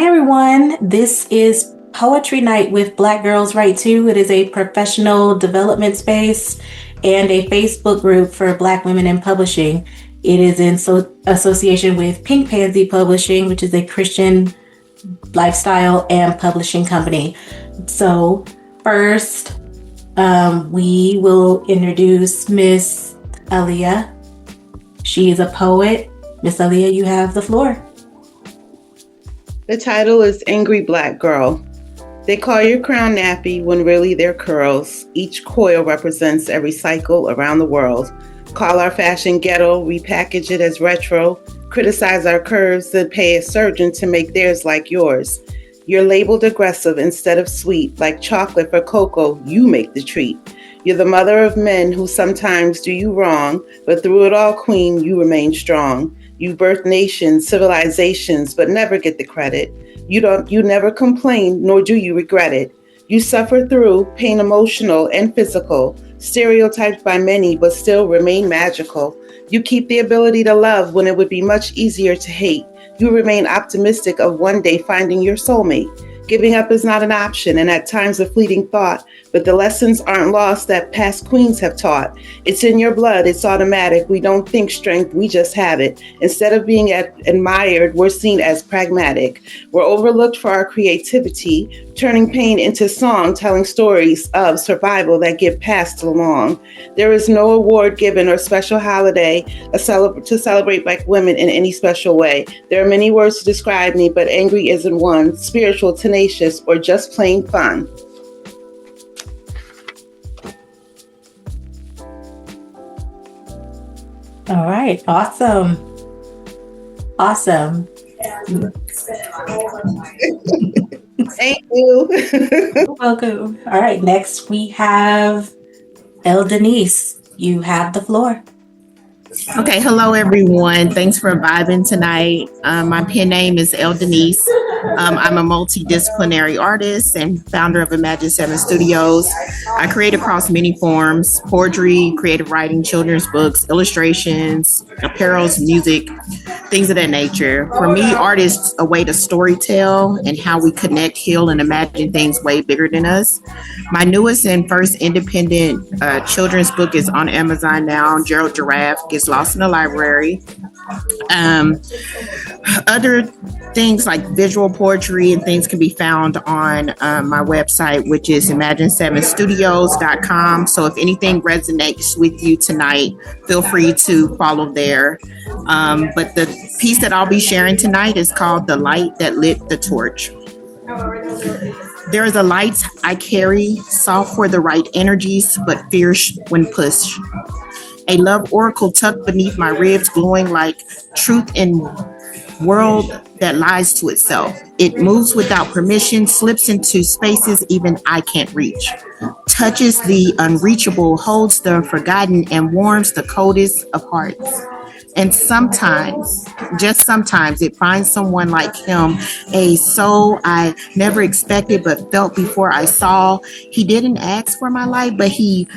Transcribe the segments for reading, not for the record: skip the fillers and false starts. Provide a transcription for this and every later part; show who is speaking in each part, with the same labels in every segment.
Speaker 1: Hi, everyone. This is Poetry Night with Black Girls Write Too. It is a professional development space and a Facebook group for Black women in publishing. It is in association with Pink Pansy Publishing, which is a Christian lifestyle and publishing company. So first, we will introduce Miss Aliya. She is a poet. Miss Aliya, you have the floor.
Speaker 2: The title is Angry Black Girl. They call your crown nappy when really they're curls. Each coil represents every cycle around the world. Call our fashion ghetto, repackage it as retro, criticize our curves, then pay a surgeon to make theirs like yours. You're labeled aggressive instead of sweet, like chocolate for cocoa, you make the treat. You're the mother of men who sometimes do you wrong, but through it all, queen, you remain strong. You birth nations, civilizations, but never get the credit. You never complain, nor do you regret it. You suffer through pain, emotional and physical, stereotyped by many, but still remain magical. You keep the ability to love when it would be much easier to hate. You remain optimistic of one day finding your soulmate. Giving up is not an option, and at times a fleeting thought, but the lessons aren't lost that past queens have taught. It's in your blood, it's automatic. We don't think strength, we just have it. Instead of being admired, we're seen as pragmatic. We're overlooked for our creativity, turning pain into song, telling stories of survival that get passed along. There is no award given or special holiday to celebrate Black women in any special way. There are many words to describe me, but angry isn't one. Spiritual, tenacious, or just plain fun.
Speaker 1: All right. Awesome.
Speaker 2: Thank you.
Speaker 1: You're welcome. All right. Next, we have Denise. You have the floor.
Speaker 3: Okay, hello everyone. Thanks for vibing tonight. My pen name is Denise. I'm a multidisciplinary artist and founder of Imagine 7 Studios. I create across many forms: poetry, creative writing, children's books, illustrations, apparels, music, things of that nature. For me, art is a way to storytell and how we connect, heal, and imagine things way bigger than us. My newest and first independent children's book is on Amazon now. Gerald Giraffe Gets Lost in the Library. Other things like visual poetry and things can be found on my website, which is imagine7studios.com. So if anything resonates with you tonight, feel free to follow there. But the piece that I'll be sharing tonight is called The Light That Lit the Torch. There is a light I carry, soft for the right energies, but fierce when pushed. A love oracle tucked beneath my ribs, glowing like truth in world that lies to itself. It moves without permission, slips into spaces even I can't reach, touches the unreachable, holds the forgotten, and warms the coldest of hearts. And sometimes, just sometimes, it finds someone like him, a soul I never expected but felt before I saw. He didn't ask for my life, but he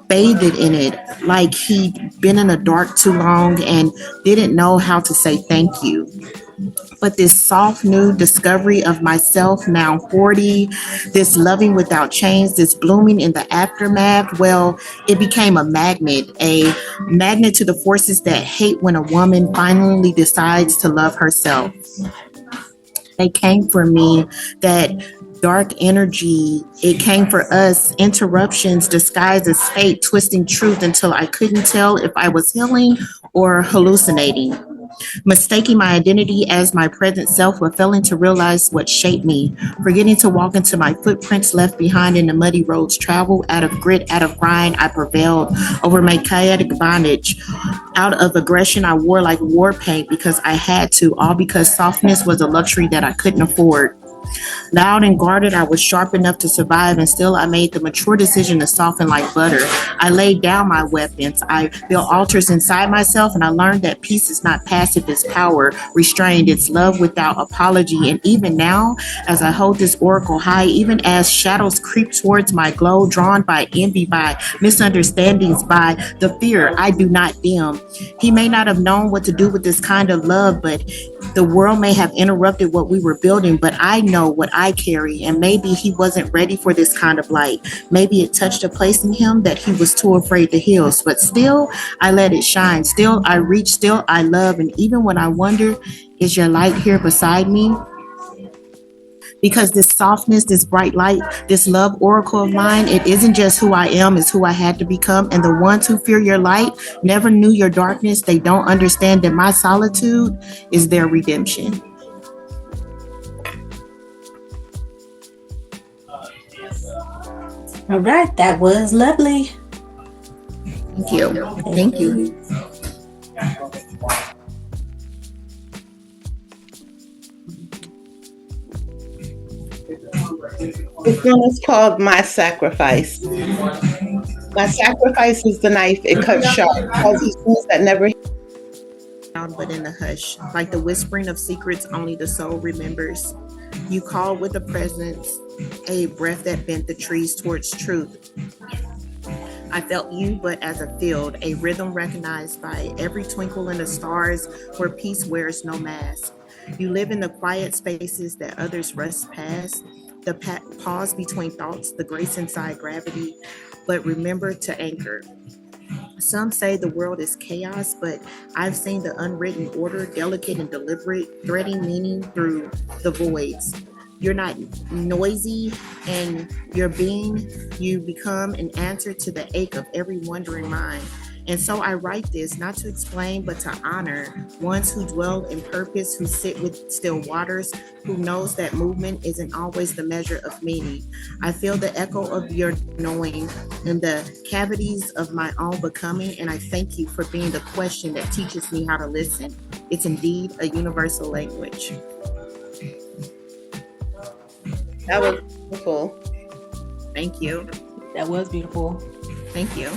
Speaker 3: bathed in it, like he'd been in the dark too long and didn't know how to say thank you. But this soft new discovery of myself, now 40, this loving without chains, this blooming in the aftermath, well, it became a magnet to the forces that hate when a woman finally decides to love herself. They came for me, that dark energy. It came for us, interruptions disguised as fate, twisting truth until I couldn't tell if I was healing or hallucinating. Mistaking my identity as my present self, but failing to realize what shaped me. Forgetting to walk into my footprints left behind in the muddy roads traveled. Out of grit, out of grind, I prevailed over my chaotic bondage. Out of aggression, I wore like war paint because I had to, all because softness was a luxury that I couldn't afford. Loud and guarded, I was sharp enough to survive, and still I made the mature decision to soften like butter. I laid down my weapons. I built altars inside myself, and I learned that peace is not passive, it's power. Restrained, it's love without apology. And even now, as I hold this oracle high, even as shadows creep towards my glow, drawn by envy, by misunderstandings, by the fear I do not dim. He may not have known what to do with this kind of love, but The world may have interrupted what we were building, but I know what I carry, and maybe he wasn't ready for this kind of light. Maybe it touched a place in him that he was too afraid to heal. But still, I let it shine. Still, I reach. Still, I love. And even when I wonder, is your light here beside me? Because this softness, this bright light, this love oracle of mine, it isn't just who I am, it's who I had to become. And the ones who fear your light never knew your darkness. They don't understand that my solitude is their redemption.
Speaker 1: All right, that was lovely.
Speaker 3: Thank you. Thank you.
Speaker 2: This one is called My Sacrifice. My sacrifice is the knife, it cuts sharp, causes wounds that never
Speaker 3: But in the hush, like the whispering of secrets only the soul remembers. You called with a presence, a breath that bent the trees towards truth. I felt you, but as a field, a rhythm recognized by every twinkle in the stars where peace wears no mask. You live in the quiet spaces that others rush past, the pause between thoughts, the grace inside gravity, but remember to anchor. Some say the world is chaos, but I've seen the unwritten order, delicate and deliberate, threading meaning through the voids. You're not noisy, and your being, you become an answer to the ache of every wandering mind. And so I write this not to explain, but to honor ones who dwell in purpose, who sit with still waters, who knows that movement isn't always the measure of meaning. I feel the echo of your knowing in the cavities of my own becoming, and I thank you for being the question that teaches me how to listen. It's indeed a universal language.
Speaker 2: That was beautiful.
Speaker 3: Thank you.
Speaker 1: That was beautiful.
Speaker 3: Thank you.